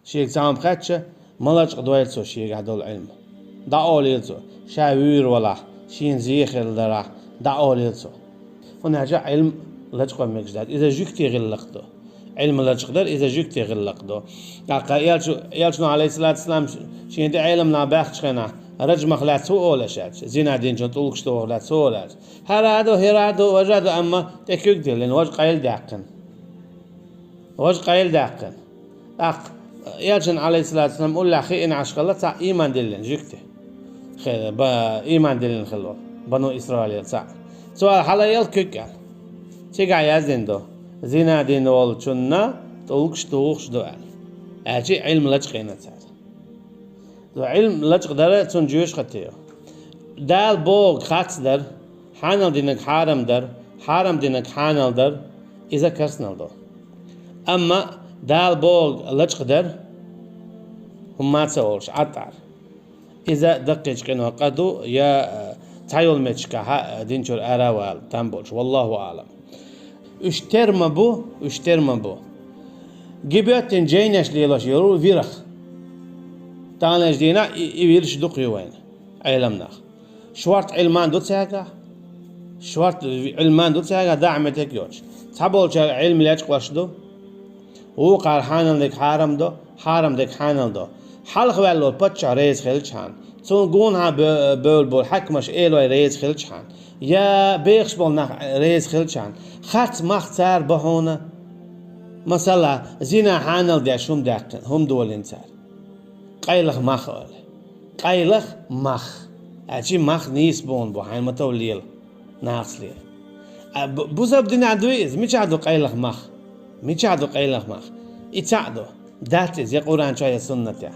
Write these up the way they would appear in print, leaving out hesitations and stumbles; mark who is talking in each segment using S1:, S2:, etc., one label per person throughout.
S1: شيء زام خدش ملاش قدويل سو شيء هذول علم دا أوليل سو شاوير ولا شين زيخل درا دا أوليل سو هنا جاء علم لجقة مجداد إذا جكتي غلقته علم لجقدر إذا جكتي غلقته يالشنو عليه الصلاة والسلام شين دي علم نابخ شخنا رجم خلات سو أولا شات زينا دين جون طولك شتو خلات سو أولا هرادو وجادو أما تكيك دي لأن وج قايل داقن يالشن عليه الصلاة والسلام قول لأخي إن عشق تاع إيمان دلين جكتي خير إيمان دلين خلوه بنو إسرائيل تاع سؤال حالا يلكيك قال تيقع يازين دو زينا دين والشنا طولك شتو يعني أجي علم لجقينا تاع علم لجق داره تون جوش خطيه دال بوغ خاكس در حانل دينك حارم دينك حانل در إذا كرسنال دو أما دال بوغ لجق در هم ما تسولش عطار إذا دقيش كنو قدو يا تايول ميتشكا دينشور أراوال تنبولش والله أعلم اشترم بو جبيتن جينش ليلاش يرو فيرخ تانج دينا يفيرش دقي وين علمنا شوارت علمان دوت ساقا دعمتك يوش تابول شا علم لاج قواشدو هو قال حارم دك حانل دو حلق والو بچا ريز خلچان تون گونها بول حكمش ايلوي ريز خلچان يا بيخش بول نخ ريز خلچان خط مختار بهونه مثلا زينا حانل دي شوم داكن هم دولين سار قيلخ مخ أجي مخ نيس بون بو حين متوليل ناس ليل بوزب دين عدويز مش عدو قيلخ مخ يتعدو داتز يا قرآن شوية سنة يا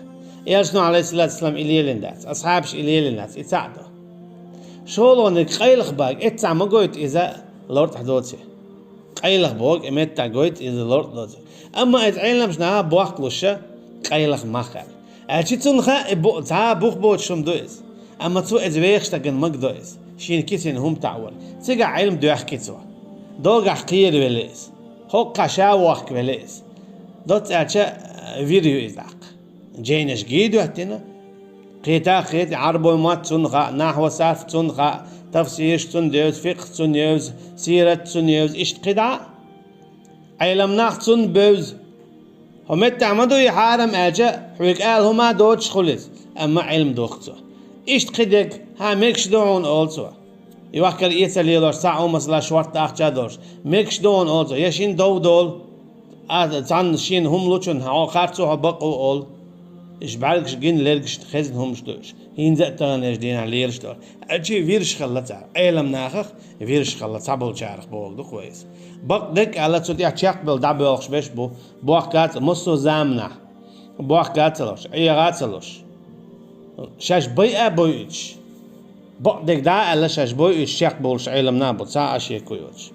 S1: يالشنو عليه الصلاة والسلام إليلين دات أصحابش إليلين دات يتعدو شولونك قيلخ باق إتع ما قويت إذا لورد حدوتي قيلخ بوق إمتع قويت إذا لورد دوتي أما إتعيلنا مش نها بوقلوشة قيلخ مخ أجي تنخا بوخ بوت شم دويز أما تو إدويخش تجن مق دويز شين كيسين هم تعول تيجا علم دوخ كيتوا دوغ حقير وليس هوكا شاوخ وليس دوت أجا فيديو إزاق جينش جيدو هتنا قيت عربو ما تنخا نحو صرف تنخا تفسيرش تندوز فقه تندوز سيرة تندوز إشت قدع علم ناخ تنبوز هم تعمدوا يحارم أجا حويك قال هما دوتش خلص أما علم دوختو إشت قدك ها ميكش دون أولسو يوكل إيسال يدوش ساعة مثلا شوارت أخجا دوش ميكش دون أولسو يشين دول تان شين هم لوچون ها خارتو ها بقو أول إش بعرقش جين ليرقش تخزن هم شدوش هينزق تغنيش دين عليرش دور أجي فيرش خلطا علم ناخخ فيرش خلطا بول شارخ بول دو كويس بق دك على تودي أشياق بل دابل أخش بيش بو بوقات مصو زامنا بوقات لوش أي غاتلوش شاش بيئة بويش بق دك دا على شاش بويش شيق بولش علم نابو تساعة شيء كويوش